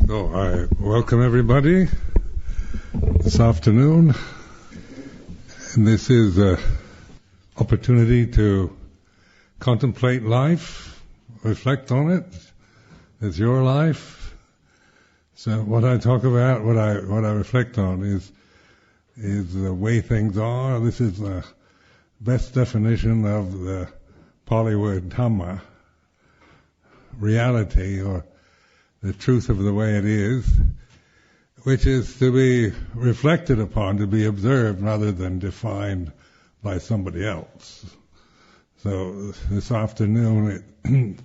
So I welcome everybody this afternoon, and this is an opportunity to contemplate life, reflect on it. It's your life. So what I talk about, what I reflect on is the way things are. This is the best definition of the Pali word Dhamma, reality, or the truth of the way it is, which is to be reflected upon, to be observed rather than defined by somebody else. So this afternoon,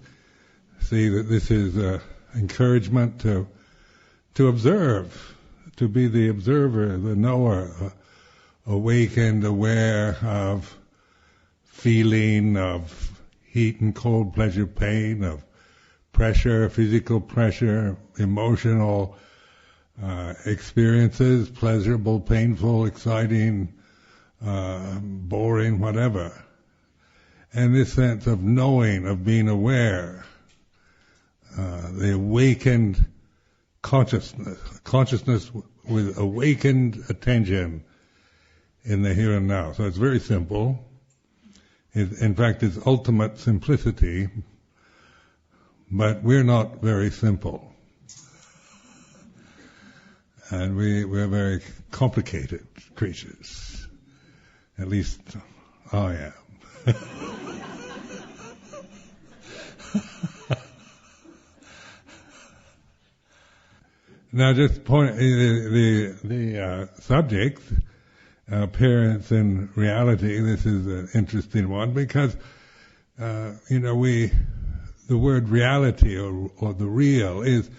see that this is an encouragement to observe, to be the observer, the knower, awakened, aware of feeling, of heat and cold, pleasure, pain, of pressure, physical pressure, emotional experiences, pleasurable, painful, exciting, boring, whatever. And this sense of knowing, of being aware, the awakened consciousness with awakened attention in the here and now. So it's very simple. In fact, it's ultimate simplicity. But we're not very simple. And we're very complicated creatures. At least I am. Now just point, the subject, appearance and reality, this is an interesting one because, the word reality or the real is,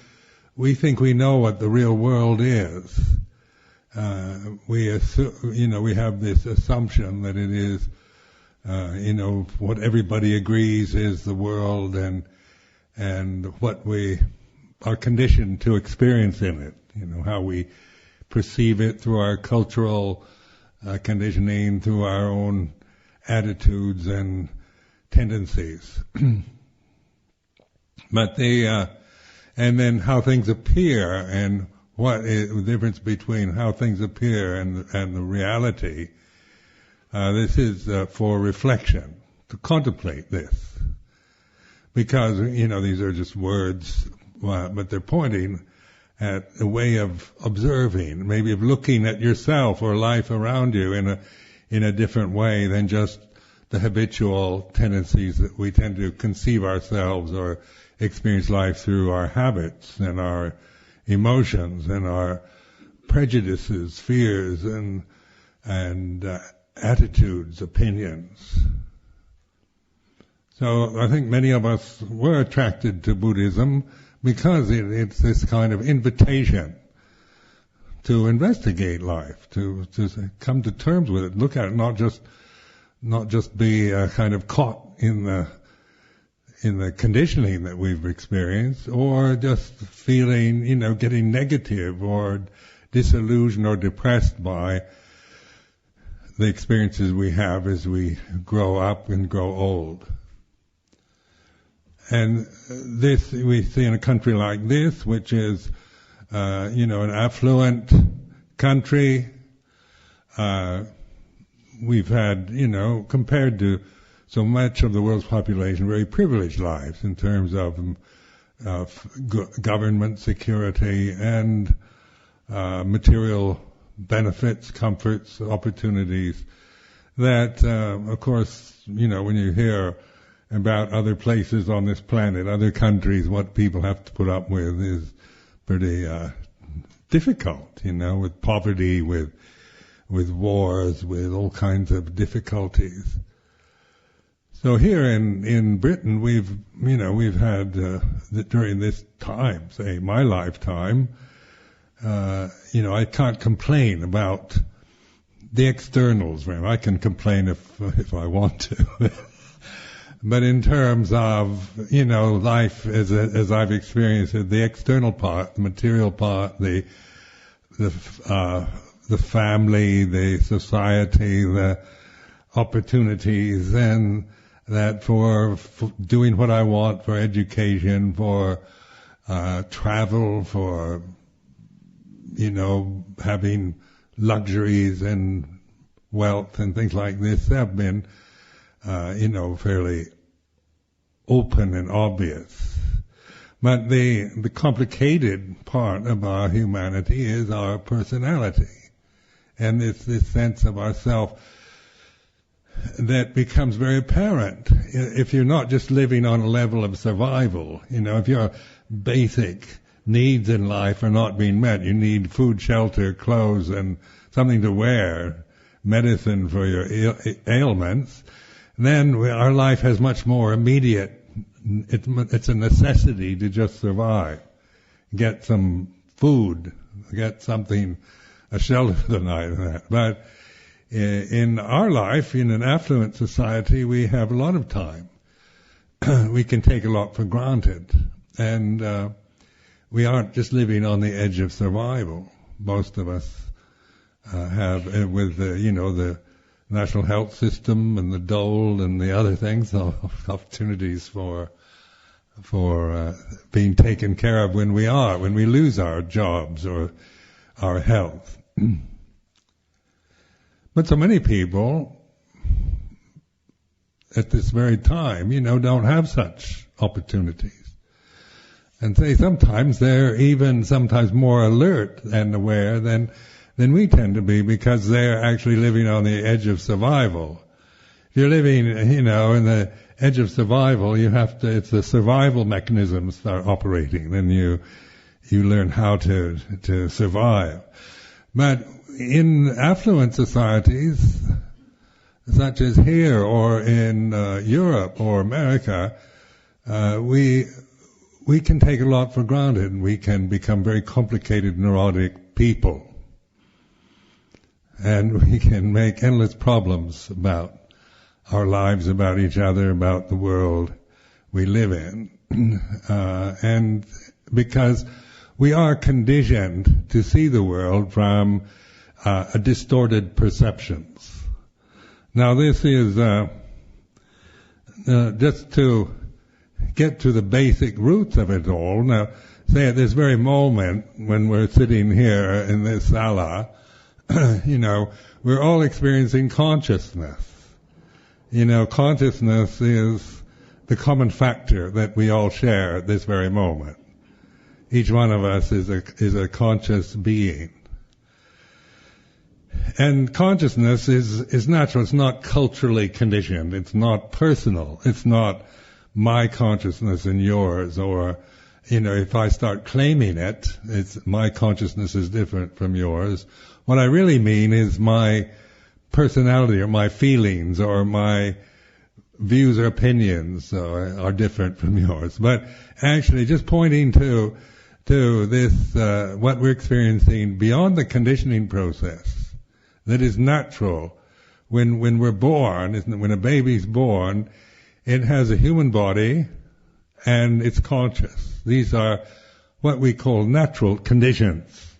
we think we know what the real world is. We assume, we have this assumption that it is, what everybody agrees is the world and what we are conditioned to experience in it. How we perceive it through our cultural conditioning, through our own attitudes and tendencies. But and then how things appear, and what is the difference between how things appear and the reality. This is for reflection, to contemplate this, because these are just words, but they're pointing at a way of observing, maybe of looking at yourself or life around you in a different way than just the habitual tendencies that we tend to conceive ourselves or experience life through our habits and our emotions and our prejudices, fears and attitudes, opinions. So I think many of us were attracted to Buddhism because it's this kind of invitation to investigate life, to come to terms with it, look at it, not just be kind of caught in the conditioning that we've experienced, or just feeling, getting negative or disillusioned or depressed by the experiences we have as we grow up and grow old. And this we see in a country like this, which is, an affluent country. We've had, compared to so much of the world's population, very privileged lives in terms of government security and material benefits, comforts, opportunities that, of course, when you hear about other places on this planet, other countries, what people have to put up with is pretty difficult, with poverty, with wars, with all kinds of difficulties. So here in Britain, we've had during this time, say my lifetime, I can't complain about the externals. I can complain if I want to, but in terms of life as I've experienced it, the external part, the material part, the family, the society, the opportunities, and that for doing what I want, for education, for travel, for, having luxuries and wealth and things like this have been, fairly open and obvious. But the complicated part of our humanity is our personality. And it's this sense of ourself that becomes very apparent if you're not just living on a level of survival. If your basic needs in life are not being met, you need food, shelter, clothes, and something to wear, medicine for your ailments, then our life has much more immediate. It's a necessity to just survive. Get some food, get something, a shelter for the night and that. But in our life, in an affluent society, we have a lot of time. We can take a lot for granted. And we aren't just living on the edge of survival. Most of us have, with the national health system and the dole and the other things, opportunities for being taken care of when we lose our jobs or our health. But so many people at this very time, don't have such opportunities. And sometimes they're even sometimes more alert and aware than we tend to be, because they're actually living on the edge of survival. If you're living, in the edge of survival, it's the survival mechanisms that are operating, then you learn how to survive. But in affluent societies, such as here or in Europe or America, we can take a lot for granted, and we can become very complicated, neurotic people. And we can make endless problems about our lives, about each other, about the world we live in. And because we are conditioned to see the world from a distorted perceptions. Now this is just to get to the basic roots of it all. Now, say at this very moment when we're sitting here in this sala, we're all experiencing consciousness. Consciousness is the common factor that we all share at this very moment. Each one of us is a conscious being. And consciousness is natural. It's not culturally conditioned. It's not personal. It's not my consciousness and yours, or, if I start claiming it, my consciousness is different from yours. What I really mean is my personality or my feelings or my views or opinions are different from yours. But actually just pointing to this, what we're experiencing beyond the conditioning process that is natural when we're born, when a baby's born, it has a human body and it's conscious. These are what we call natural conditions.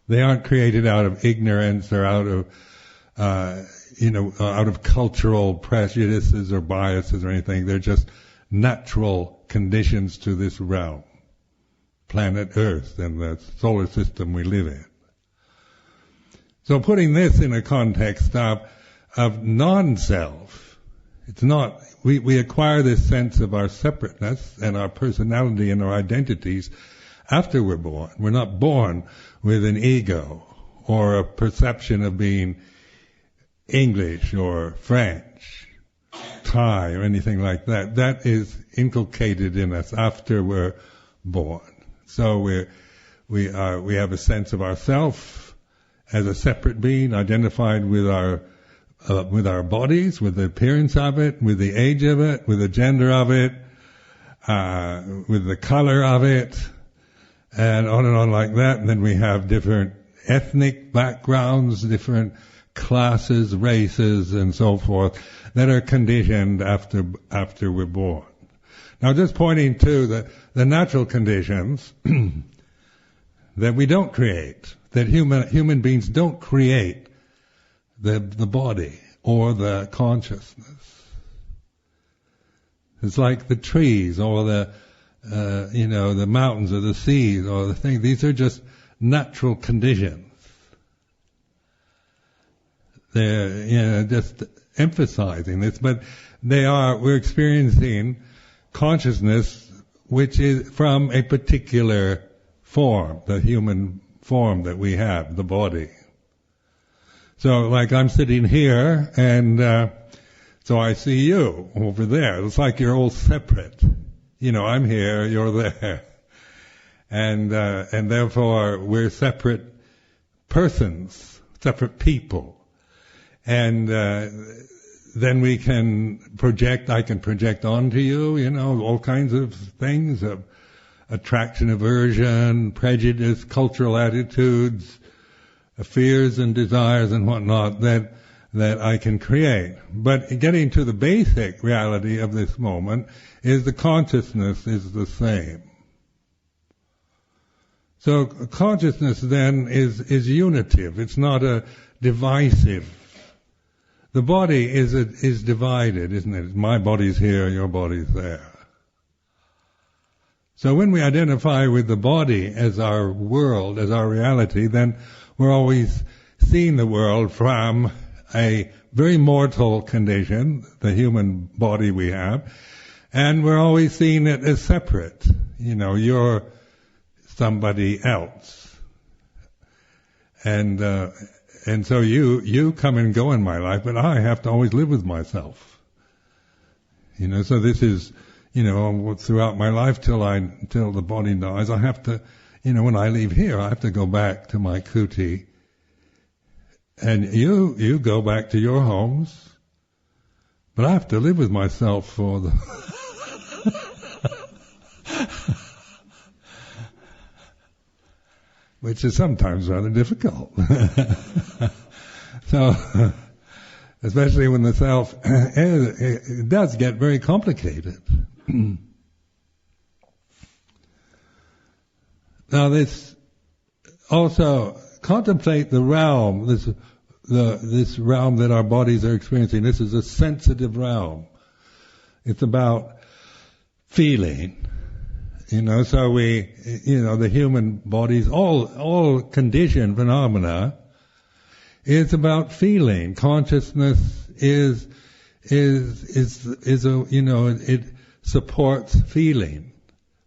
They aren't created out of ignorance or out of cultural prejudices or biases or anything. They're just natural conditions to this realm, planet Earth and the solar system we live in. So putting this in a context of non-self, it's not, we acquire this sense of our separateness and our personality and our identities after we're born. We're not born with an ego or a perception of being English or French, Thai or anything like that. That is inculcated in us after we're born. So we have a sense of ourself as a separate being, identified with our bodies, with the appearance of it, with the age of it, with the gender of it, with the color of it, and on like that. And then we have different ethnic backgrounds, different classes, races, and so forth that are conditioned after we're born. Now, just pointing to the natural conditions that we don't create, that human beings don't create the body or the consciousness. It's like the trees or the mountains or the seas or the things. These are just natural conditions. They're, just emphasizing this, but we're experiencing consciousness which is from a particular form, the human form that we have, the body. So like I'm sitting here and so I see you over there. It's like you're all separate. I'm here, you're there. And therefore we're separate persons, separate people. And then we can project, I can project onto you, all kinds of things, of attraction, aversion, prejudice, cultural attitudes, fears and desires and whatnot that I can create. But getting to the basic reality of this moment is the consciousness is the same. So consciousness then is unitive. It's not a divisive. The body is divided, isn't it? My body's here, your body's there. So when we identify with the body as our world, as our reality, then we're always seeing the world from a very mortal condition, the human body we have, and we're always seeing it as separate. You're somebody else. And so you come and go in my life, but I have to always live with myself. So this is, throughout my life till the body dies, I have to, when I leave here, I have to go back to my kuti. And you go back to your homes, but I have to live with myself for the which is sometimes rather difficult. So, especially when the self, it does get very complicated. Now this, also, contemplate the realm, this realm that our bodies are experiencing. This is a sensitive realm. It's about feeling. So we, the human bodies, all conditioned phenomena, is about feeling. Consciousness is it supports feeling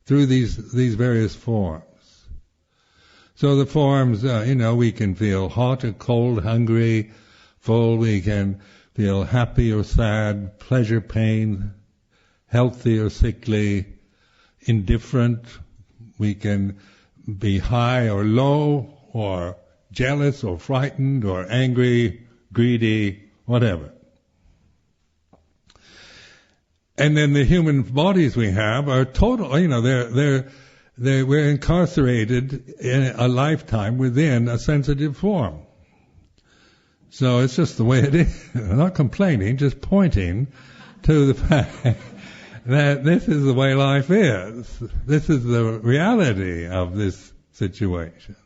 through these various forms. So the forms, we can feel hot or cold, hungry, full. We can feel happy or sad, pleasure, pain, healthy or sickly, indifferent. We can be high or low, or jealous or frightened or angry, greedy, whatever. And then the human bodies we have are total, we're incarcerated in a lifetime within a sensitive form. So it's just the way it is. I'm not complaining, just pointing to the fact that this is the way life is. This is the reality of this situation.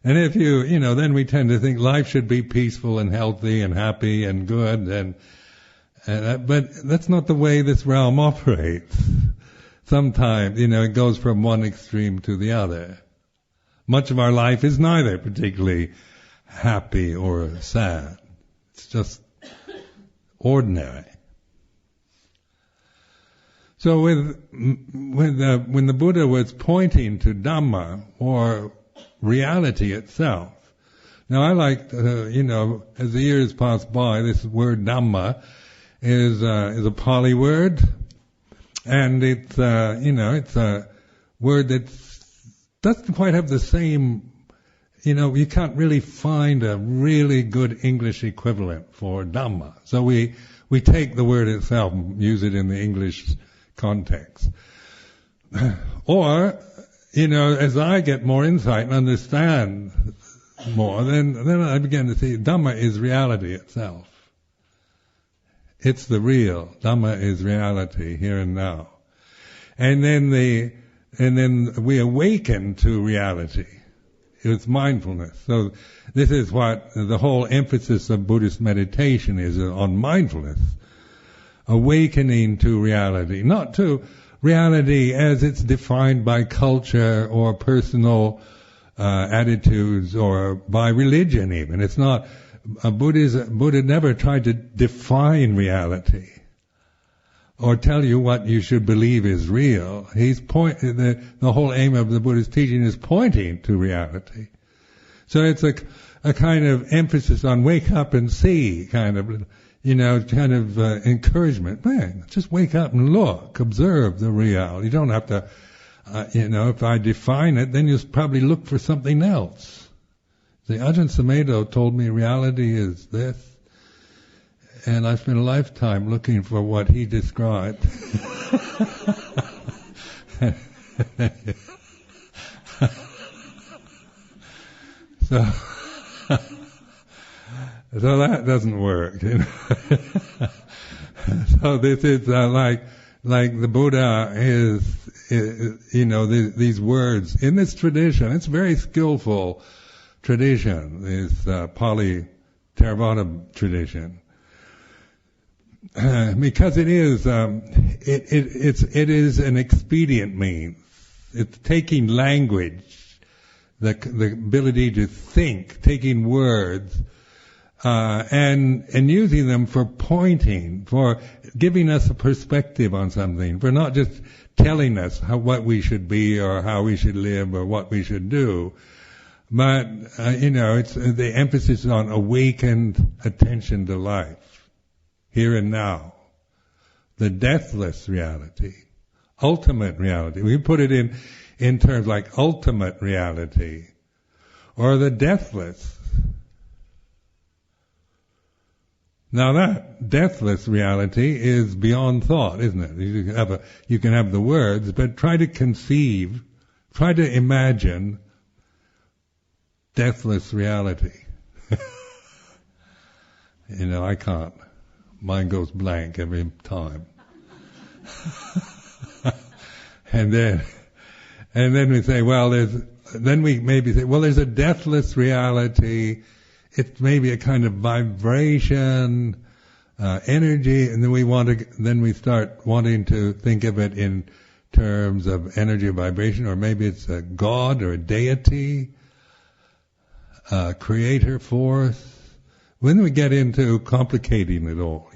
And if then we tend to think life should be peaceful and healthy and happy and good, but that's not the way this realm operates. Sometimes, it goes from one extreme to the other. Much of our life is neither particularly happy or sad. It's just ordinary. So when the Buddha was pointing to Dhamma, or reality itself, now I like, as the years pass by, this word Dhamma is a Pali word, and it's a word that doesn't quite have the same, you can't really find a really good English equivalent for Dhamma. So we take the word itself and use it in the English context. Or, as I get more insight and understand more, then I begin to see Dhamma is reality itself. It's the real. Dhamma is reality here and now. And then we awaken to reality. It's mindfulness. So this is what the whole emphasis of Buddhist meditation is, on mindfulness. Awakening to reality. Not to reality as it's defined by culture or personal attitudes or by religion even. It's not, Buddha never tried to define reality or tell you what you should believe is real. The whole aim of the Buddha's teaching is pointing to reality. So it's a kind of emphasis on wake up and see, kind of encouragement. Man, just wake up and look, observe the real. You don't have to, if I define it, then you probably look for something else. The Ajahn Sumedho told me reality is this, and I spent a lifetime looking for what he described. So that doesn't work. So this is like the Buddha is these words in this tradition. It's a very skillful tradition, this Pali Theravada tradition, because it is an expedient means. It's taking language, the ability to think, taking words, and using them for pointing, for giving us a perspective on something, for not just telling us what we should be or how we should live or what we should do, but it's the emphasis on awakened attention to life, here and now, the deathless reality, ultimate reality. We put it in terms like ultimate reality, or the deathless. Now that deathless reality is beyond thought, isn't it? You can have the words, but try to conceive, try to imagine deathless reality. I can't. Mine goes blank every time. And then we say, there's a deathless reality. It's maybe a kind of vibration, energy, and then we start wanting to think of it in terms of energy or vibration, or maybe it's a God or a deity, a creator force. When we get into complicating it all,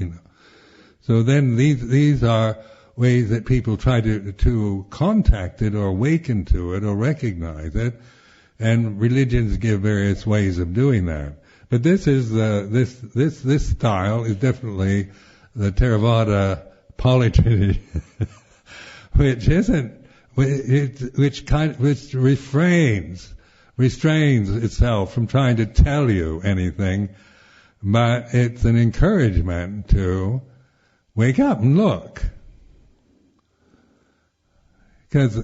So then these are ways that people try to contact it or awaken to it or recognize it, and religions give various ways of doing that. But this is this style is definitely the Theravada Pali tradition, which restrains itself from trying to tell you anything, but it's an encouragement to wake up and look, because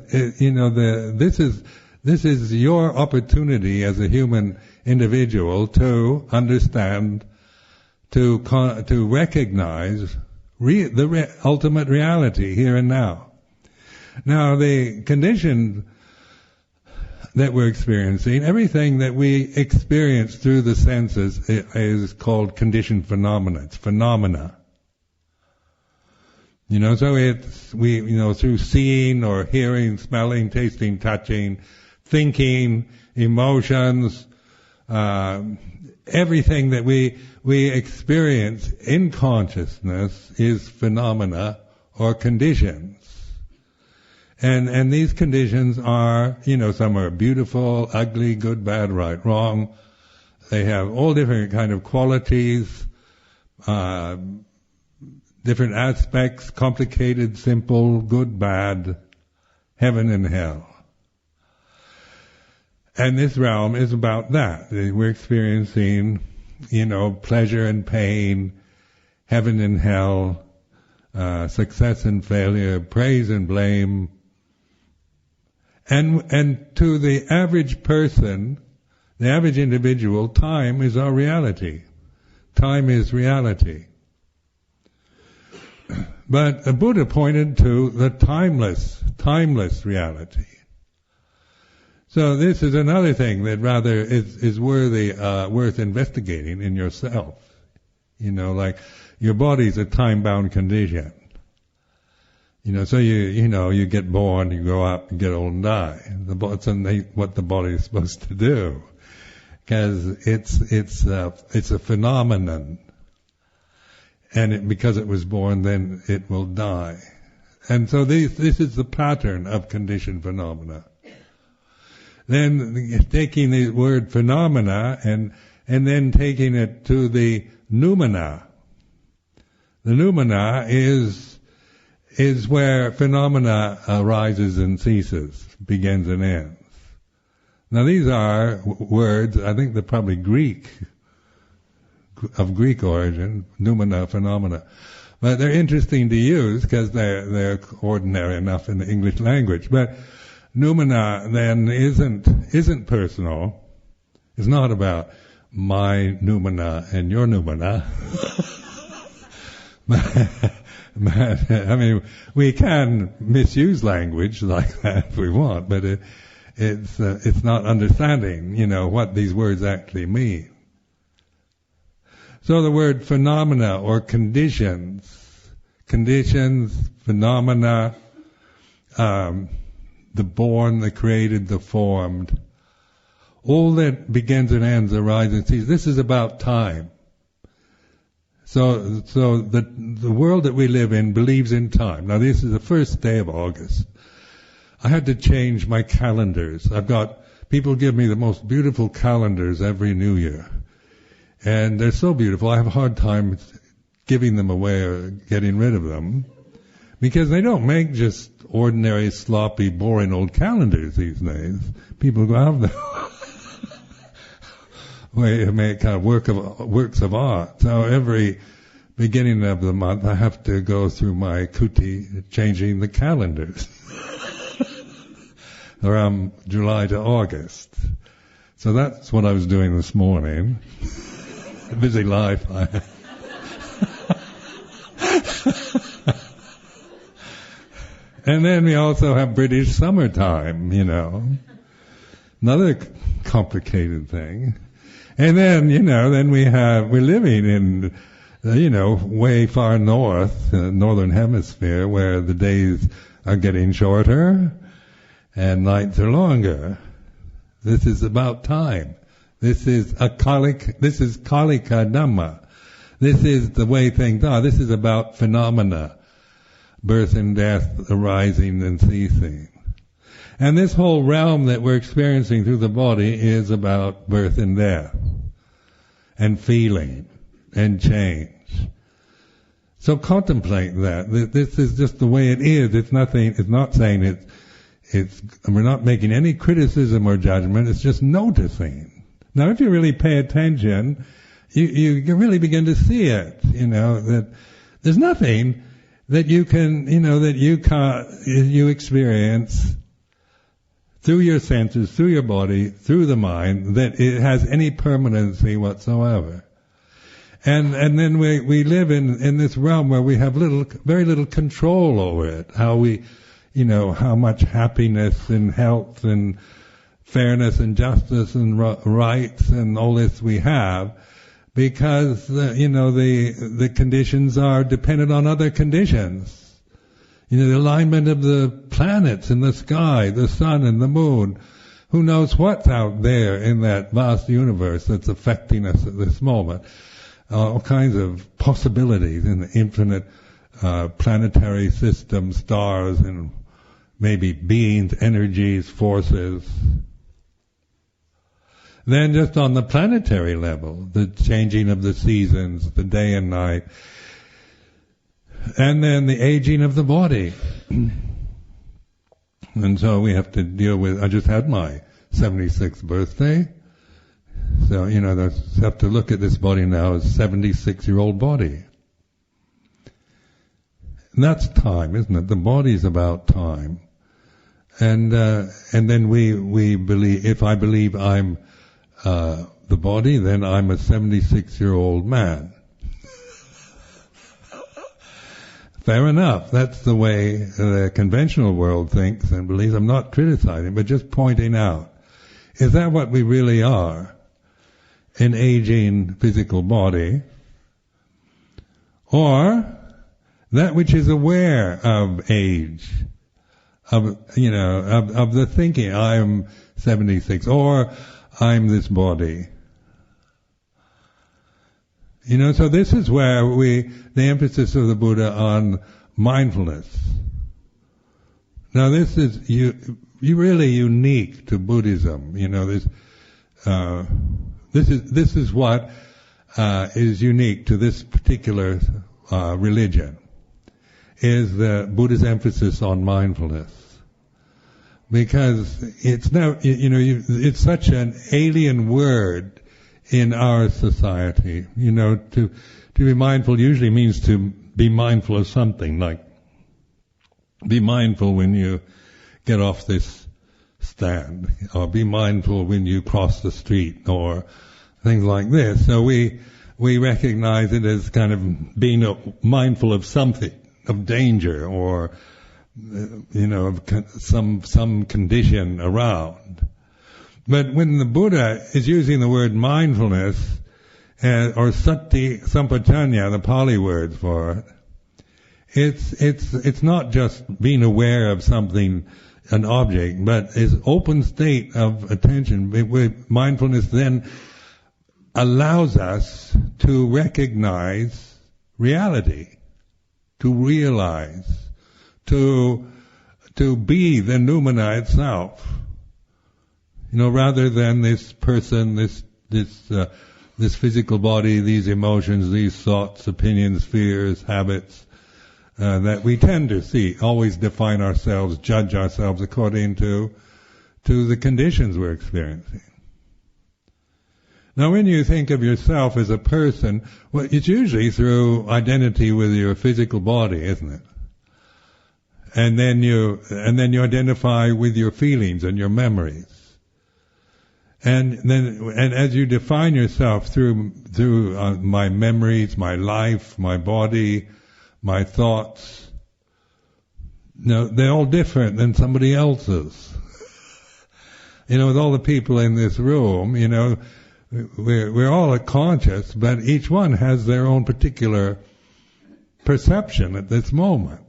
this is your opportunity as a human individual to understand, to recognize the ultimate reality here and now. Now, the condition that we're experiencing, everything that we experience through the senses is called conditioned phenomena. It's phenomena. So through seeing or hearing, smelling, tasting, touching, thinking, emotions, everything that we experience in consciousness is phenomena or conditions. And these conditions are, some are beautiful, ugly, good, bad, right, wrong. They have all different kind of qualities, different aspects, complicated, simple, good, bad, heaven and hell. And this realm is about that. We're experiencing, pleasure and pain, heaven and hell, success and failure, praise and blame. And to the average person, the average individual, time is our reality. Time is reality. But the Buddha pointed to the timeless reality. So this is another thing that rather is worth investigating in yourself. Like your body's a time-bound condition. So you get born, you grow up, you get old and die. It's what the body is supposed to do, because it's a phenomenon, and because it was born, then it will die. And so this is the pattern of conditioned phenomena. Then taking the word phenomena and then taking it to the noumena. The noumena is where phenomena arises and ceases, begins and ends. Now these are words, I think they're probably of Greek origin, noumena, phenomena. But they're interesting to use because they're ordinary enough in the English language. But noumena then isn't personal. It's not about my noumena and your noumena. I mean, we can misuse language like that if we want, but it's not understanding, what these words actually mean. So the word phenomena or conditions, phenomena, the born, the created, the formed, all that begins and ends, arises and ceases. This is about time. So the world that we live in believes in time. Now this is the first day of August. I had to change my calendars. People give me the most beautiful calendars every New Year. And they're so beautiful, I have a hard time giving them away or getting rid of them. Because they don't make just ordinary, sloppy, boring old calendars these days. People go out there. They make kind of works of art. So every beginning of the month I have to go through my kuti changing the calendars. Around July to August. So that's what I was doing this morning. A busy life I have. And then we also have British summertime, Another complicated thing. And then, then we're living in, way far north, northern hemisphere, where the days are getting shorter and nights are longer. This is about time. This is Kalika Dhamma. This is the way things are. This is about phenomena, birth and death, arising and ceasing. And this whole realm that we're experiencing through the body is about birth and death, and feeling, and change. So contemplate that. This is just the way it is. It's not saying we're not making any criticism or judgment, it's just noticing. Now if you really pay attention, you really begin to see it, that there's nothing that you can, you experience through your senses, through your body, through the mind, that it has any permanency whatsoever. And then we live in this realm where we have very little control over it. How much happiness and health and fairness and justice and rights and all this we have, because the conditions are dependent on other conditions. The alignment of the planets in the sky, the sun and the moon. Who knows what's out there in that vast universe that's affecting us at this moment. All kinds of possibilities in the infinite planetary system, stars, and maybe beings, energies, forces. Then just on the planetary level, the changing of the seasons, the day and night, and then the aging of the body. And so we have to deal with, I just had my 76th birthday. So, I have to look at this body now as a 76-year-old body. And that's time, isn't it? The body's about time. And then we believe, if I believe I'm the body, then I'm a 76-year-old man. Fair enough. That's the way the conventional world thinks and believes. I'm not criticizing, but just pointing out. Is that what we really are? An aging physical body? Or that which is aware of age, of the thinking, I'm 76, or I'm this body. So this is where the emphasis of the Buddha on mindfulness. Now this is really unique to Buddhism. This is what is unique to this particular religion, is the Buddha's emphasis on mindfulness. Because it's now, it's such an alien word in our society. To be mindful usually means to be mindful of something, like be mindful when you get off this stand, or be mindful when you cross the street, or things like this. So we recognize it as kind of being mindful of something, of danger, or of some condition around. But when the Buddha is using the word mindfulness, or sati sampajanya, the Pali word for it, it's not just being aware of something, an object, but is open state of attention. Mindfulness then allows us to recognize reality, to realize, to be the noumena itself, rather than this person, this physical body, these emotions, these thoughts, opinions, fears, habits, that we tend to always define ourselves, judge ourselves according to the conditions we're experiencing. Now when you think of yourself as a person, well, it's usually through identity with your physical body, isn't it? And then you identify with your feelings and your memories. And as you define yourself through my memories, my life, my body, my thoughts, they're all different than somebody else's. With all the people in this room, we're all conscious, but each one has their own particular perception at this moment.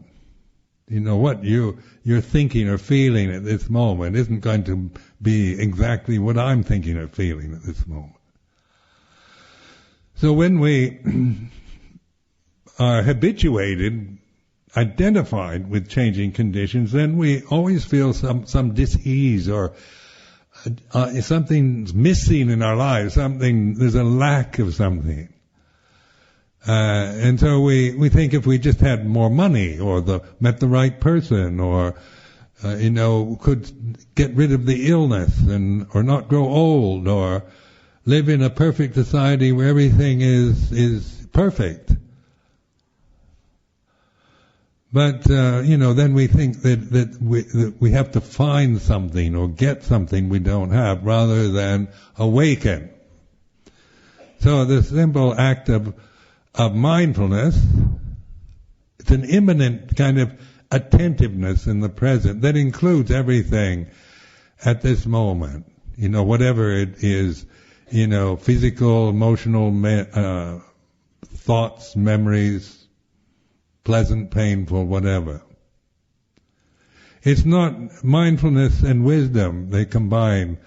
What you're thinking or feeling at this moment isn't going to be exactly what I'm thinking or feeling at this moment. So when we are habituated, identified with changing conditions, then we always feel some dis-ease, or something's missing in our lives, there's a lack of something. And so we think if we just had more money, or met the right person, or could get rid of the illness, or not grow old, or live in a perfect society where everything is perfect. But then we think that we have to find something or get something we don't have, rather than awaken. So the simple act of mindfulness, it's an immanent kind of attentiveness in the present that includes everything at this moment. Whatever it is, physical, emotional, thoughts, memories, pleasant, painful, whatever. It's not mindfulness and wisdom, they combine.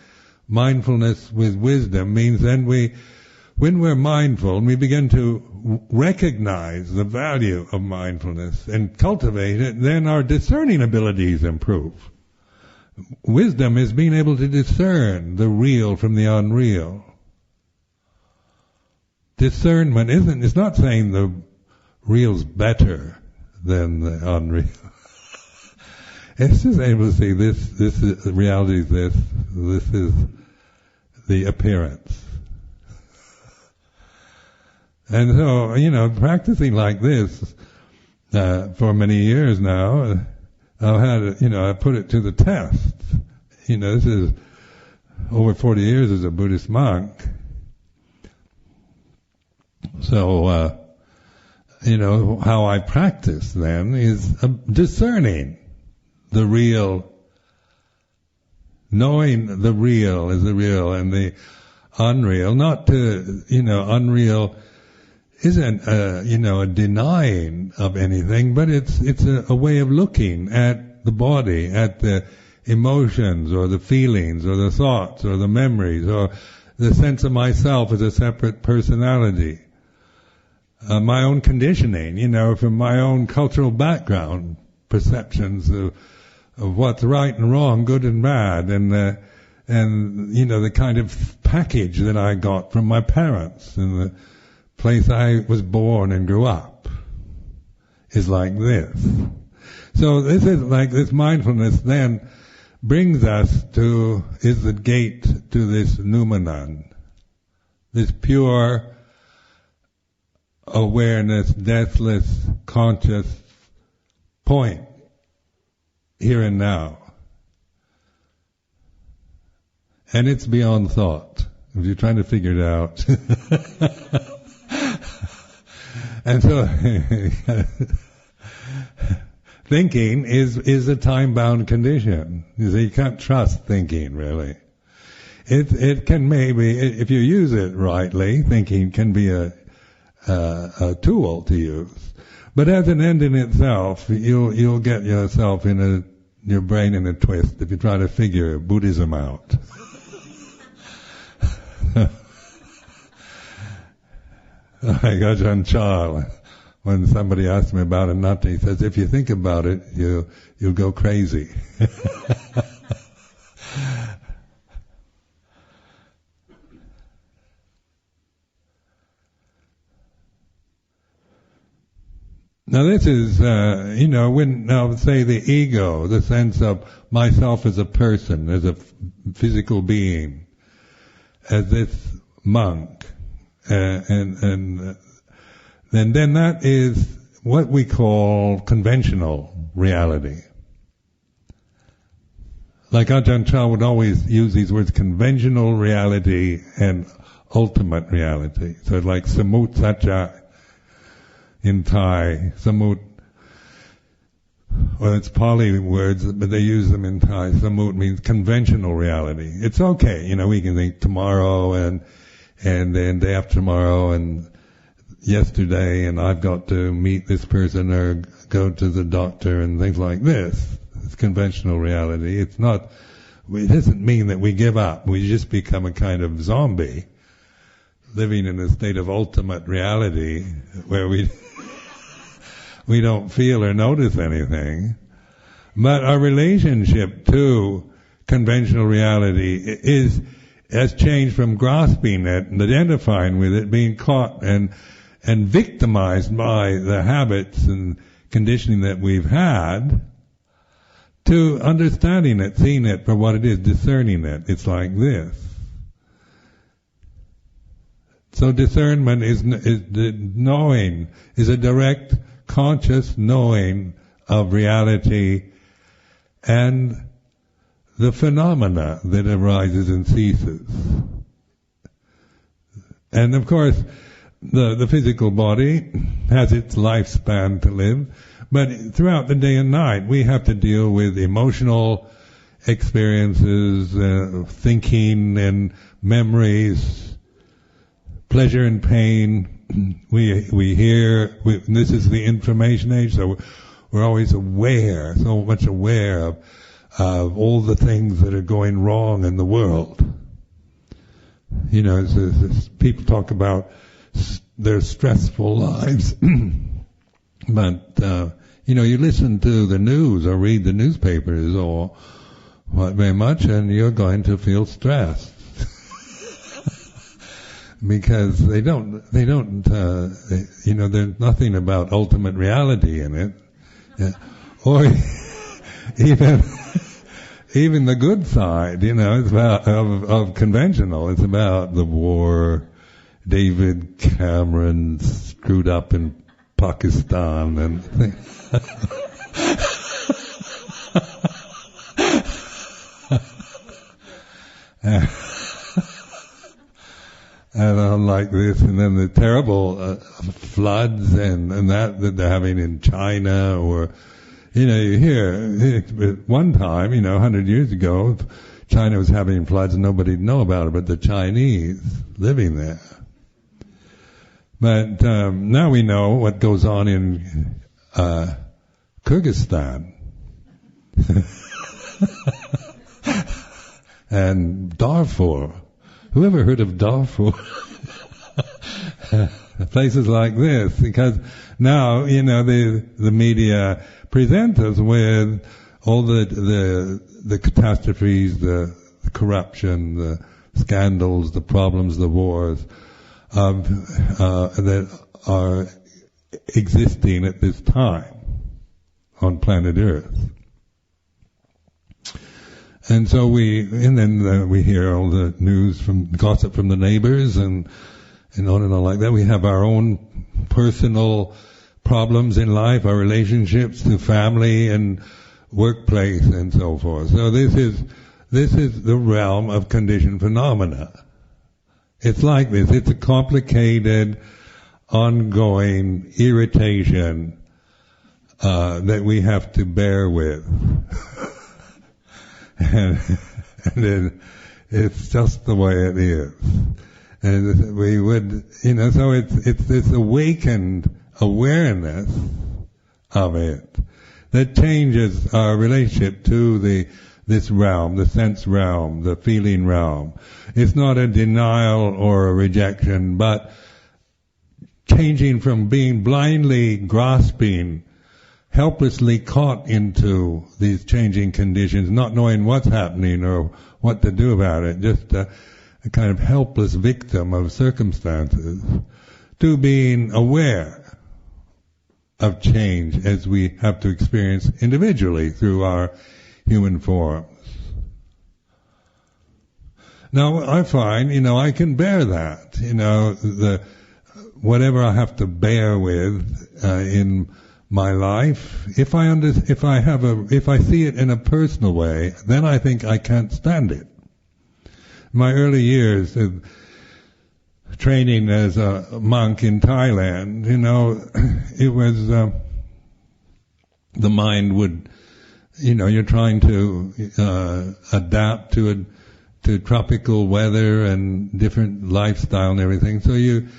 Mindfulness with wisdom means then when we're mindful and we begin to recognize the value of mindfulness and cultivate it, then our discerning abilities improve. Wisdom is being able to discern the real from the unreal. Discernment it's not saying the real's better than the unreal. It's just able to see this is reality, this is the appearance. And so, practicing like this for many years now, I put it to the test. This is over 40 years as a Buddhist monk. So, how I practice then is discerning the real, knowing the real is the real and the unreal. Not to, unreal isn't a denying of anything, but it's a way of looking at the body, at the emotions or the feelings or the thoughts or the memories or the sense of myself as a separate personality. My own conditioning, from my own cultural background, perceptions of what's right and wrong, good and bad, and the kind of package that I got from my parents and the place I was born and grew up is like this. So this is like this mindfulness then brings us is the gate to this noumenon, this pure awareness, deathless, conscious point, here and now. And it's beyond thought, if you're trying to figure it out. And so, thinking is a time-bound condition. You can't trust thinking, really. It can maybe, if you use it rightly, thinking can be a tool to use. But as an end in itself, you'll get yourself your brain in a twist if you try to figure Buddhism out. Like Ajahn Chah, when somebody asked me about anatta, he says, if you think about it, you'll go crazy. Now this is, when say the ego, the sense of myself as a person, as a physical being, as this monk, and then that is what we call conventional reality. Like Ajahn Chah would always use these words, conventional reality and ultimate reality. So like samut satcha in Thai, samut, well it's Pali words, but they use them in Thai. Samut means conventional reality. It's okay, we can think tomorrow and then day after tomorrow and yesterday, and I've got to meet this person or go to the doctor and things like this. It's conventional reality. It doesn't mean that we give up. We just become a kind of zombie living in a state of ultimate reality where we don't feel or notice anything. But our relationship to conventional reality has changed from grasping it and identifying with it, being caught and victimized by the habits and conditioning that we've had, to understanding it, seeing it for what it is, discerning it. It's like this. So discernment is knowing, is a direct, conscious knowing of reality and the phenomena that arises and ceases. And of course, the physical body has its lifespan to live, but throughout the day and night we have to deal with emotional experiences, thinking and memories, pleasure and pain. We hear, this is the information age, so we're always aware, so much aware of all the things that are going wrong in the world. People talk about their stressful lives, but you listen to the news or read the newspapers or very much, and you're going to feel stressed because they don't. There's nothing about ultimate reality in it, or even the good side. It's about of conventional. It's about the war. David Cameron screwed up in Pakistan and and I'm like this, and then the terrible floods and that they're having in China, or you hear at one time, 100 years ago, China was having floods and nobody'd know about it, but the Chinese living there. But now we know what goes on in Kyrgyzstan and Darfur. Who ever heard of Darfur? Places like this, because now the media present us with all the catastrophes, the corruption, the scandals, the problems, the wars that are existing at this time on planet Earth. And so then we hear all the news from gossip from the neighbors and on like that. We have our own personal problems in life, our relationships to family and workplace and so forth. So this is the realm of conditioned phenomena. It's like this. It's a complicated, ongoing irritation that we have to bear with. and then it's just the way it is. And we would, so it's this awakened awareness of it that changes our relationship to this realm, the sense realm, the feeling realm. It's not a denial or a rejection, but changing from being blindly grasping, helplessly caught into these changing conditions, not knowing what's happening or what to do about it, just a kind of helpless victim of circumstances, to being aware of change as we have to experience individually through our human forms. Now I find, I can bear that, whatever I have to bear with in my life, if I see it in a personal way, then I think I can't stand it. My early years of training as a monk in Thailand, it was the mind would, you're trying to adapt to tropical weather and different lifestyle and everything. So you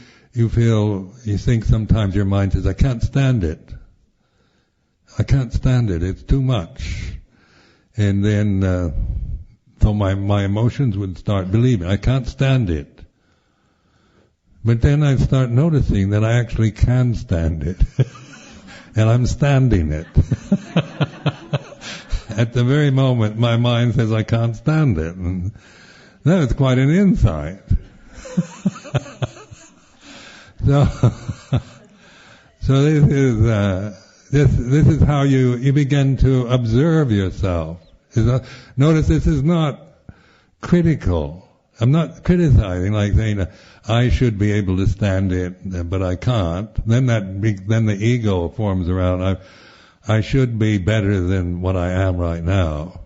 think sometimes your mind says, I can't stand it. I can't stand it. It's too much. And then, so my emotions would start believing, I can't stand it. But then I'd start noticing that I actually can stand it. And I'm standing it. At the very moment my mind says I can't stand it. And that was quite an insight. So this is how you begin to observe yourself. Notice this is not critical. I'm not criticizing, like saying I should be able to stand it, but I can't. Then the ego forms around. I should be better than what I am right now.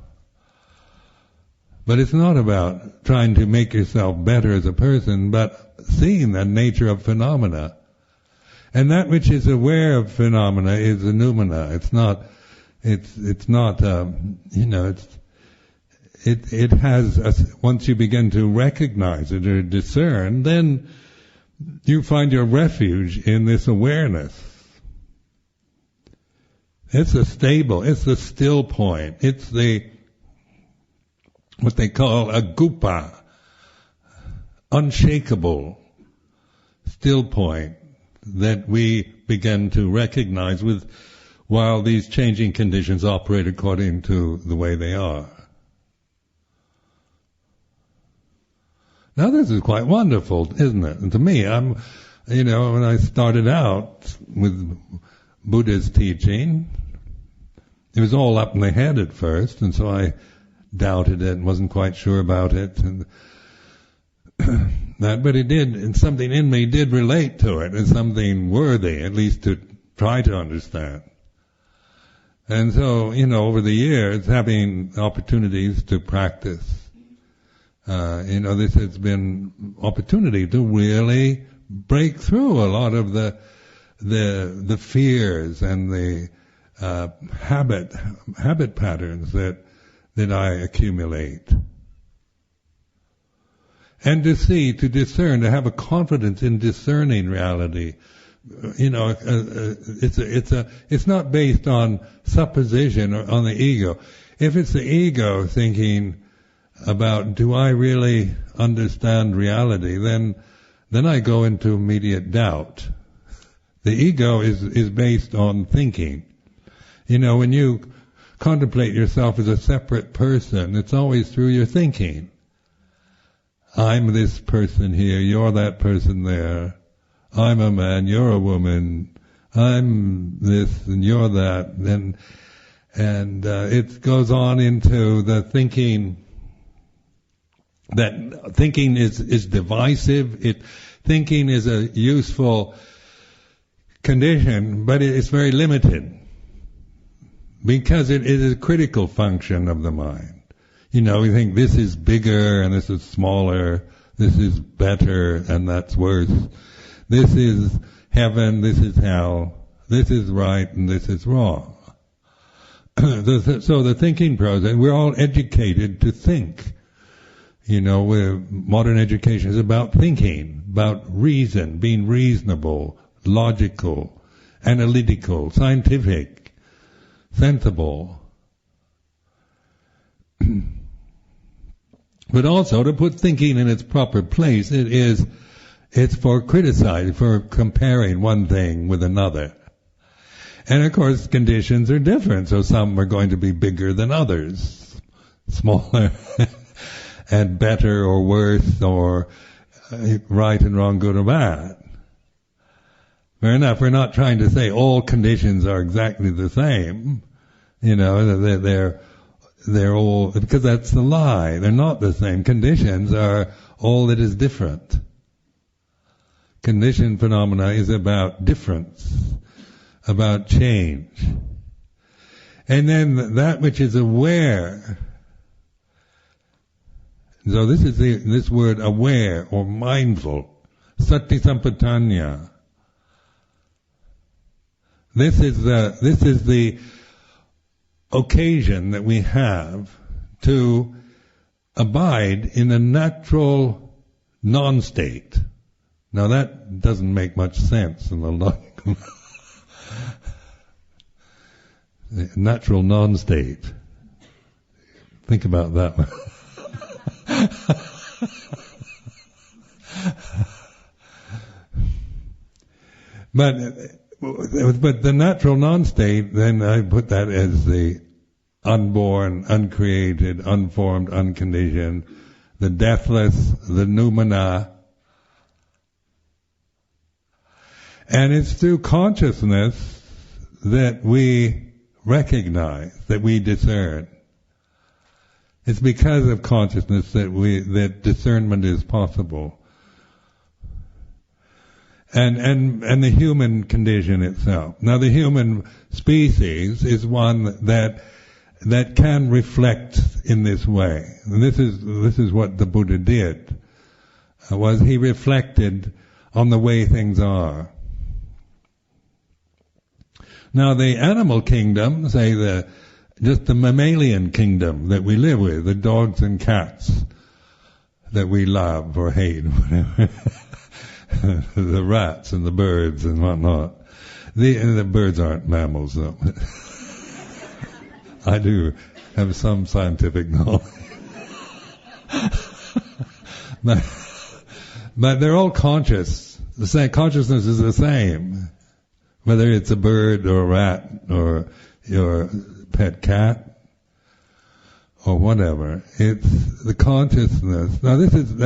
But it's not about trying to make yourself better as a person, but seeing the nature of phenomena. And that which is aware of phenomena is a noumena. It has, once you begin to recognize it or discern, then you find your refuge in this awareness. It's the still point. It's what they call a gupa, unshakable still point that we begin to recognize while these changing conditions operate according to the way they are. Now this is quite wonderful, isn't it? And to me, when I started out with Buddha's teaching, it was all up in the head at first, and so I doubted it and wasn't quite sure about it, and but it did, and something in me did relate to it, and something worthy, at least to try to understand. And so, over the years, having opportunities to practice, this has been opportunity to really break through a lot of the fears and the habit patterns that I accumulate. and to see, to discern, to have a confidence in discerning reality. It's not based on supposition or on the ego. If it's the ego thinking about, do I really understand reality, then I go into immediate doubt. The ego is based on thinking. When you contemplate yourself as a separate person, it's always through your thinking. I'm this person here, you're that person there. I'm a man, you're a woman. I'm this and you're that. And it goes on into the thinking that thinking is divisive. Thinking is a useful condition, but it's very limited because it is a critical function of the mind. We think this is bigger and this is smaller, this is better and that's worse. This is heaven, this is hell, this is right and this is wrong. So the thinking process, we're all educated to think. Modern education is about thinking, about reason, being reasonable, logical, analytical, scientific, sensible. But also to put thinking in its proper place, it's for criticizing, for comparing one thing with another. And of course conditions are different, so some are going to be bigger than others, smaller and better or worse, or right and wrong, good or bad. Fair enough, we're not trying to say all conditions are exactly the same, they're all, because that's the lie. They're not the same. Conditions are all that is different. Condition phenomena is about difference, about change. And then that which is aware. So this is this word aware or mindful. Sati sampatanya. This is the occasion that we have to abide in a natural non-state. Now that doesn't make much sense in the logical natural non-state. Think about that one. But the natural non-state, then I put that as the unborn, uncreated, unformed, unconditioned, the deathless, the noumena. And it's through consciousness that we recognize, that we discern. It's because of consciousness that discernment is possible. And the human condition itself. Now the human species is one that can reflect in this way. And this is what the Buddha did. Was he reflected on the way things are. Now the animal kingdom, say just the mammalian kingdom that we live with, the dogs and cats that we love or hate, whatever. The rats and the birds and whatnot. The birds aren't mammals though. I do have some scientific knowledge. But they're all conscious. The same consciousness is the same. Whether it's a bird or a rat or your pet cat or whatever. It's the consciousness. Now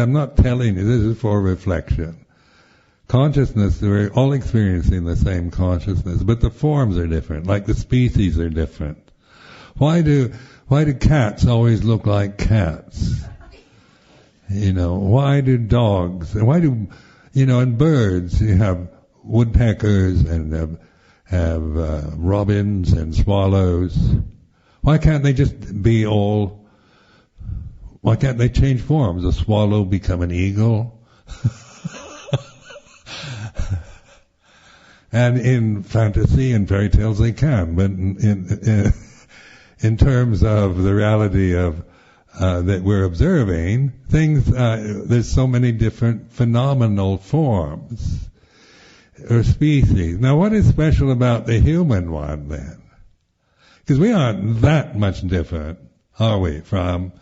I'm not telling you, this is for reflection. Consciousness, we're all experiencing the same consciousness, but the forms are different, like the species are different. Why do cats always look like cats? Why do dogs, and birds, you have woodpeckers and have robins and swallows. Why can't they just be all, why can't they change forms? A swallow become an eagle? And in fantasy and fairy tales they can, but in terms of the reality of that we're observing, there's so many different phenomenal forms or species. Now, what is special about the human one then? Because we aren't that much different, are we, from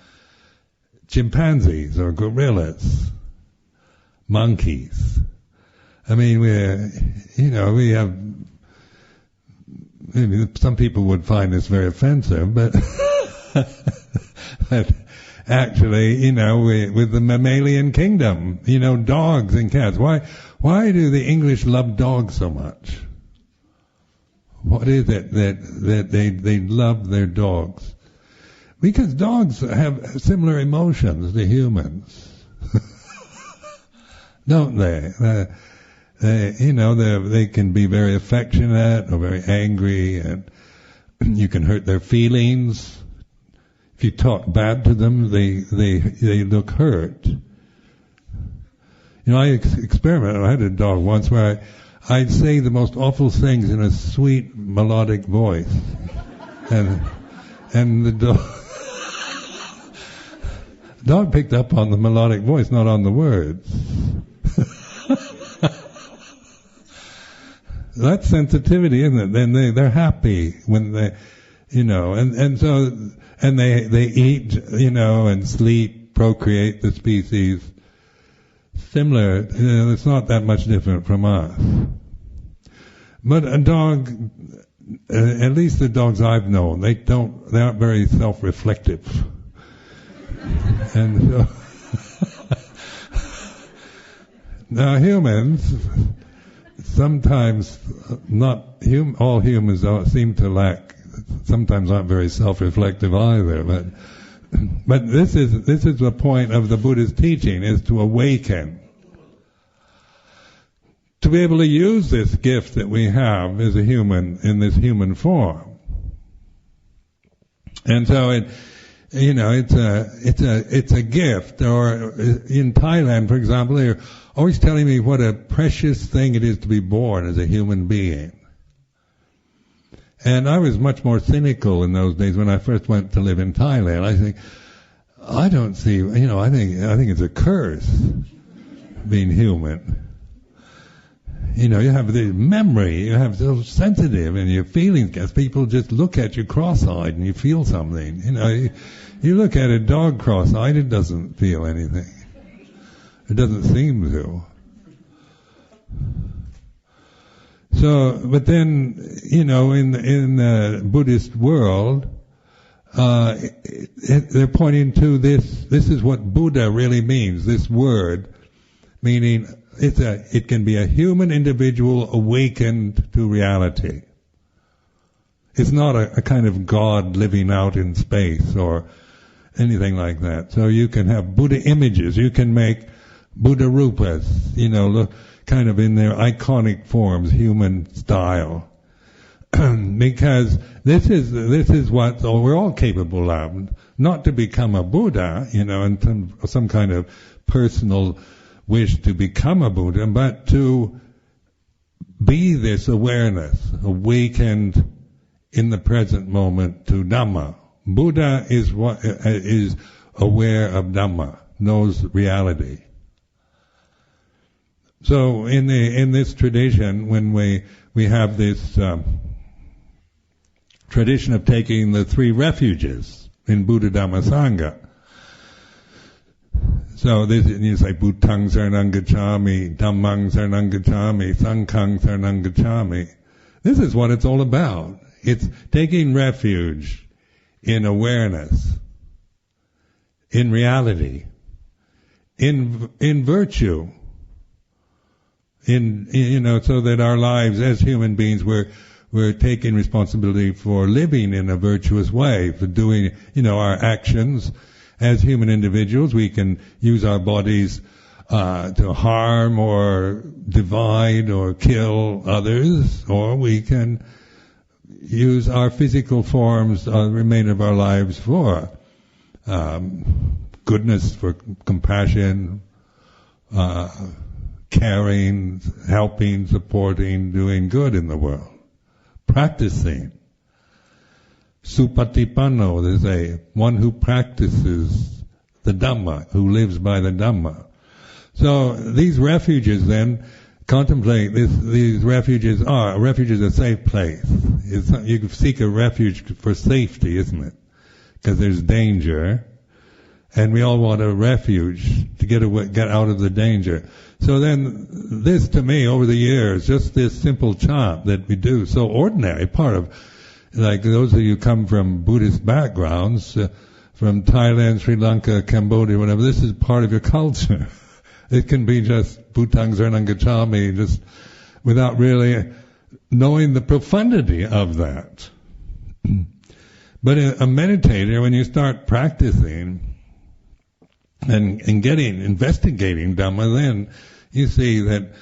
chimpanzees or gorillas, monkeys? I mean, we have, maybe some people would find this very offensive, but but actually, with the mammalian kingdom, dogs and cats. Why do the English love dogs so much? What is it that they love their dogs? Because dogs have similar emotions to humans, don't they? They can be very affectionate or very angry, and you can hurt their feelings. If you talk bad to them, they look hurt. I experimented. I had a dog once where I'd say the most awful things in a sweet melodic voice, and the dog picked up on the melodic voice, not on the words. That's sensitivity, isn't it? Then they're happy when they, and they eat, and sleep, procreate the species. Similar, it's not that much different from us. But a dog, at least the dogs I've known, they aren't very self-reflective. And so, now humans, sometimes all humans seem to lack, sometimes aren't very self-reflective either, but this is the point of the Buddha's teaching, is to awaken, to be able to use this gift that we have as a human in this human form. And so it's a gift. Or in Thailand, for example, they're always telling me what a precious thing it is to be born as a human being. And I was much more cynical in those days when I first went to live in Thailand. I think, I don't see, I think it's a curse being human. You have the memory, you have so sensitive in your feelings, because people just look at you cross-eyed and you feel something. You look at a dog cross-eyed, it doesn't feel anything. It doesn't seem to. So, but then, in the Buddhist world, they're pointing to this is what Buddha really means, this word, meaning it can be a human individual awakened to reality. It's not a kind of God living out in space or anything like that. So you can have Buddha images, you can make Buddha rupas, look kind of in their iconic forms, human style. Because this is what we're all capable of, not to become a Buddha, and some kind of personal wish to become a Buddha, but to be this awareness, awakened in the present moment to Dhamma. Buddha is aware of Dhamma, knows reality. So in this tradition, when we have this tradition of taking the three refuges in Buddha Dhamma Sangha. So you say Buddhaṃ Saranang Gacchāmi, Dhammāṃ Saranang Gacchāmi, Saṅghāṃ Saranang Gacchāmi. This is what it's all about. It's taking refuge in awareness, in reality, in virtue, so that our lives as human beings, we're taking responsibility for living in a virtuous way, for doing, our actions as human individuals. We can use our bodies to harm or divide or kill others, or we can use our physical forms the remainder of our lives for goodness, for compassion, caring, helping, supporting, doing good in the world, practicing. Supatipanno, they say, one who practices the Dhamma, who lives by the Dhamma. So these refuges then, contemplate these refuges are, a refuge is a safe place. You seek a refuge for safety, isn't it? Because there's danger, and we all want a refuge to get out of the danger. So then, this to me, over the years, just this simple chant that we do, so ordinary, part of, like those of you who come from Buddhist backgrounds, from Thailand, Sri Lanka, Cambodia, whatever, this is part of your culture. It can be just Bhutang Saranam Gacchami, just without really knowing the profundity of that. But a meditator, when you start practicing and investigating Dhamma, then you see that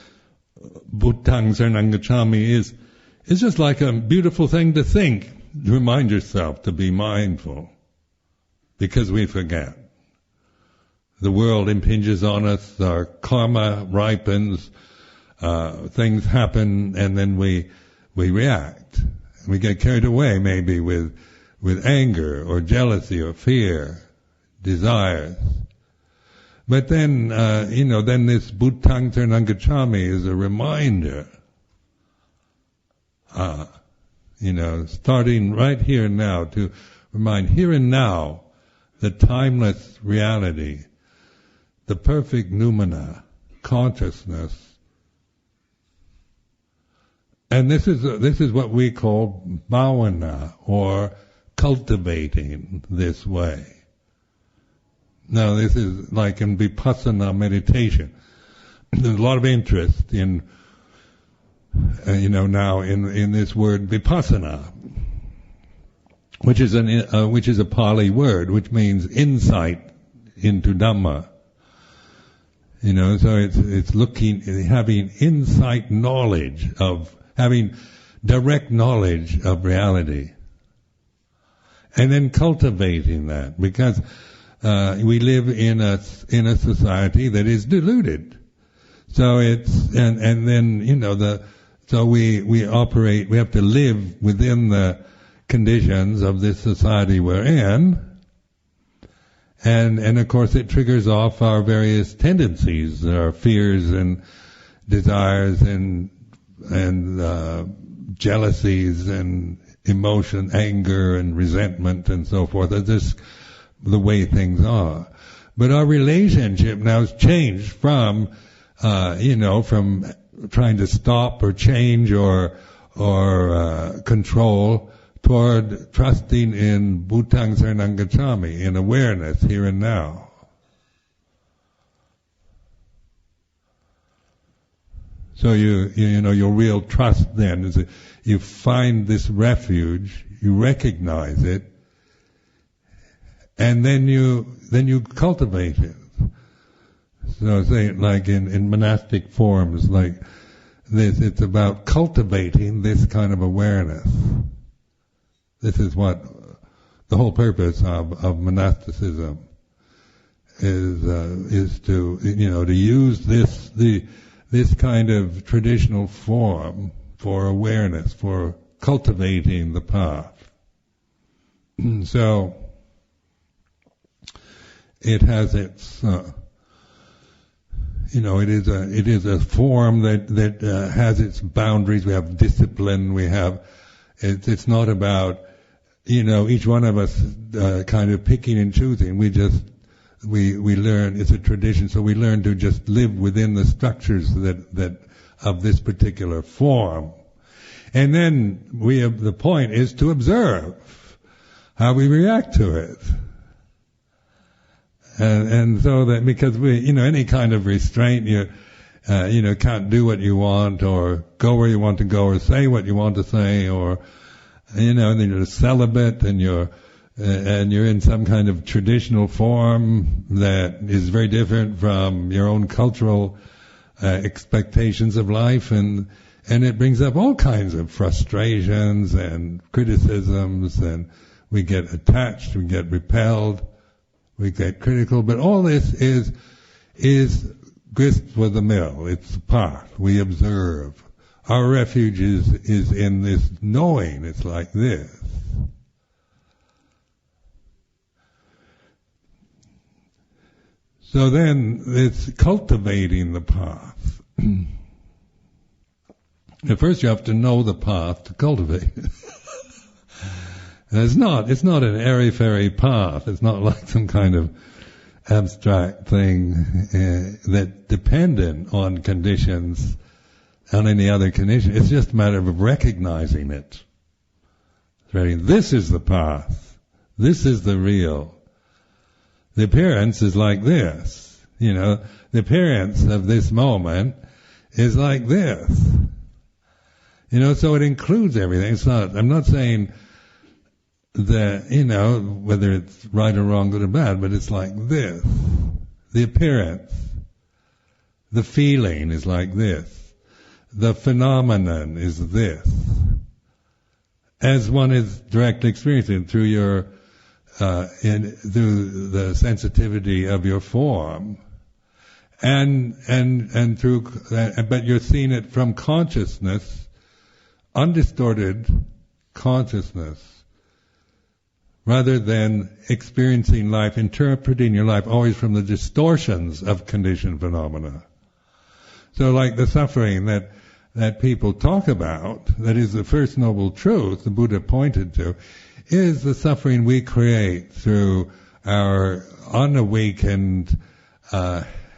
Bhutang Saranam Gacchami is just like a beautiful thing to think. Remind yourself to be mindful, because we forget. The world impinges on us, our karma ripens, things happen, and then we react. We get carried away maybe with anger or jealousy or fear, desires. But then, then this Bhutang Saranam Gacchami is a reminder, starting right here and now, to remind here and now the timeless reality, the perfect noumena, consciousness. And this is what we call bhavana, or cultivating this way. Now this is like in vipassana meditation. There's a lot of interest in, now in this word vipassana, which is a Pali word, which means insight into Dhamma. So it's having insight knowledge having direct knowledge of reality. And then cultivating that, because we live in a society that is deluded. So so we operate, we have to live within the conditions of this society we're in. And of course it triggers off our various tendencies, our fears and desires and jealousies and emotion, anger and resentment and so forth. That's just the way things are. But our relationship now has changed from trying to stop or change or control, toward trusting in Bhutang Saranam Gacchami, in awareness here and now. So your real trust then is that you find this refuge, you recognize it, and then you cultivate it. So say like in monastic forms like this, it's about cultivating this kind of awareness. This is what the whole purpose of monasticism is to use this kind of traditional form for awareness, for cultivating the path. So it has its it is a form that has its boundaries. We have discipline. It's not about each one of us kind of picking and choosing. We learn. It's a tradition, so we learn to just live within the structures that of this particular form. And then the point is to observe how we react to it. And so that, because any kind of restraint, you can't do what you want, or go where you want to go, or say what you want to say, or, then you're celibate, and you're in some kind of traditional form that is very different from your own cultural expectations of life, and it brings up all kinds of frustrations and criticisms, and we get attached, we get repelled, we get critical, but all this is grist for the mill. It's the path. We observe. Our refuge is in this knowing. It's like this. So then it's cultivating the path. At first you have to know the path to cultivate it. It's not an airy-fairy path. It's not like some kind of abstract thing that's dependent on conditions, on any other condition. It's just a matter of recognizing it. Ready? This is the path. This is the real. The appearance is like this. The appearance of this moment is like this. So it includes everything. I'm not saying that, whether it's right or wrong, good or bad, but it's like this. The appearance, the feeling is like this. The phenomenon is this. As one is directly experiencing through your, through the sensitivity of your form, and through, but you're seeing it from consciousness, undistorted consciousness, rather than experiencing life, interpreting your life always from the distortions of conditioned phenomena. So like the suffering that people talk about, that is the first noble truth the Buddha pointed to, is the suffering we create through our unawakened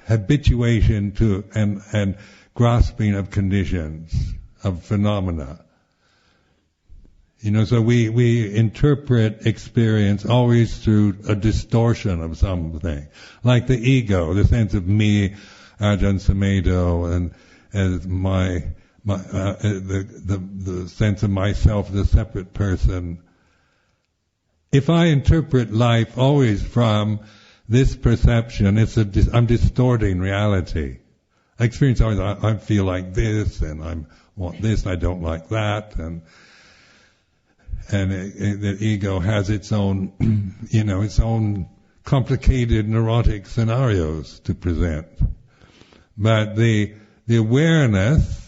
habituation to and grasping of conditions, of phenomena. So we interpret experience always through a distortion of something, like the ego, the sense of me, Ajahn Sumedho, and as the sense of myself, the separate person. If I interpret life always from this perception, I'm distorting reality. I experience always, I feel like this, and I want this, and I don't like that, and the ego has its own, its own complicated neurotic scenarios to present. But the awareness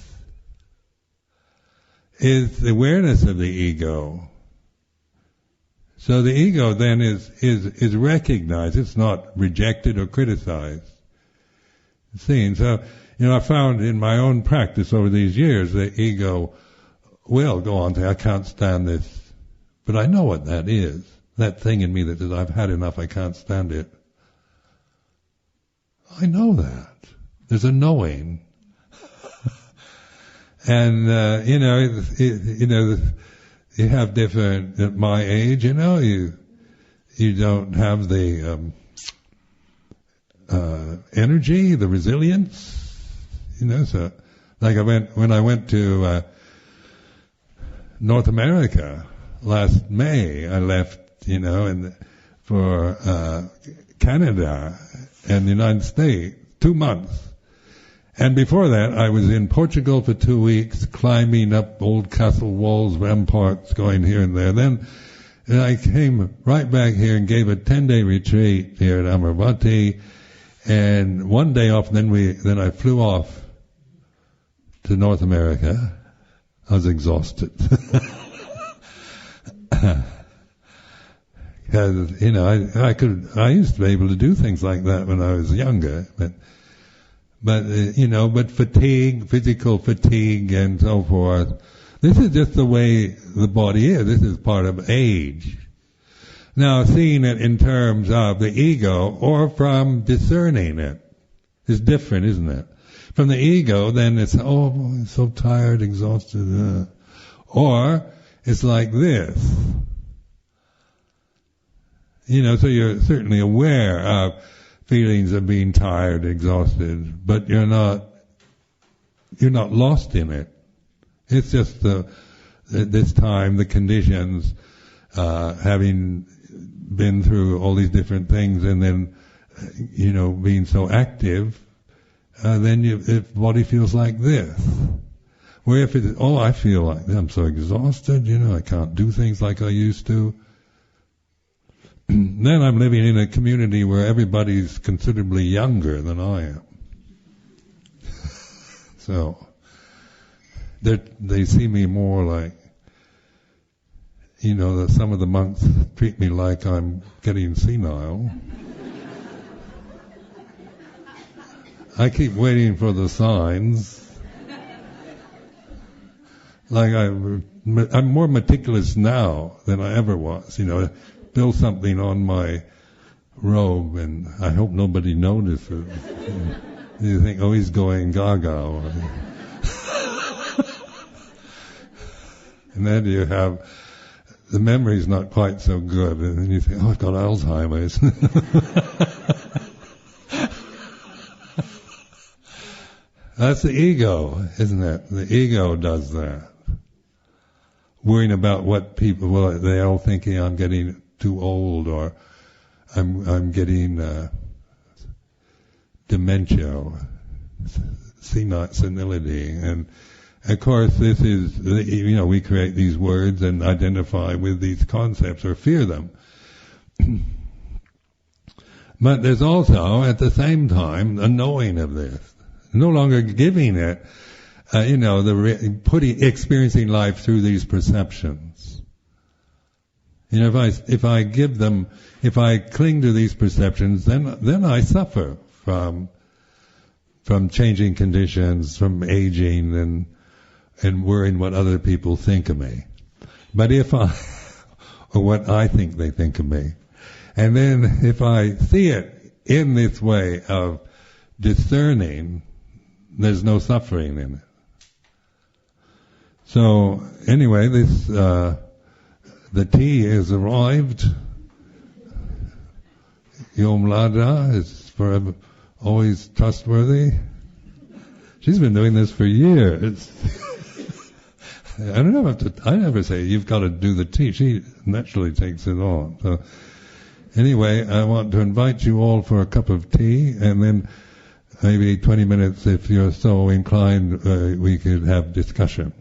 is the awareness of the ego. So the ego then is recognized. It's not rejected or criticized. It's seen. So, I found in my own practice over these years, the ego will go on to say, I can't stand this. But I know what that is. That thing in me that says, I've had enough, I can't stand it. I know that. There's a knowing. And, you have different, at my age, you don't have the energy, the resilience, so, like when I went to North America last May, I left, for Canada and the United States, 2 months. And before that, I was in Portugal for 2 weeks, climbing up old castle walls, ramparts, going here and there. Then I came right back here and gave a 10-day retreat here at Amaravati, and 1 day off, then I flew off to North America. I was exhausted. Because, I used to be able to do things like that when I was younger, but fatigue, physical fatigue and so forth, this is just the way the body is. This is part of age. Now, seeing it in terms of the ego or from discerning it is different, isn't it? From the ego, then it's, I'm so tired, exhausted, or it's like this. So you're certainly aware of feelings of being tired, exhausted, but you're not lost in it. It's just this time, the conditions, having been through all these different things, and then, being so active, then if body feels like this. Where if it, I feel like I'm so exhausted, I can't do things like I used to. Then I'm living in a community where everybody's considerably younger than I am. So, they see me more like, that some of the monks treat me like I'm getting senile. I keep waiting for the signs. Like I'm more meticulous now than I ever was. Build something on my robe, and I hope nobody notices. You think, oh, he's going gaga. And then you have, the memory's not quite so good, and then you think, oh, I've got Alzheimer's. That's the ego, isn't it? The ego does that. Worrying about what people, well, they're all thinking I'm getting too old, or I'm getting dementia, or senility, and of course this is, we create these words and identify with these concepts or fear them. But there's also, at the same time, a knowing of this. No longer giving it, experiencing life through these perceptions. If I give them, if I cling to these perceptions, then I suffer from changing conditions, from aging and worrying what other people think of me. But or what I think they think of me. And then if I see it in this way of discerning, there's no suffering in it. So anyway, the tea has arrived. Yom Lada is forever always trustworthy. She's been doing this for years. I never say you've got to do the tea. She naturally takes it on. So anyway, I want to invite you all for a cup of tea, and then maybe 20 minutes, if you're so inclined, we could have discussion.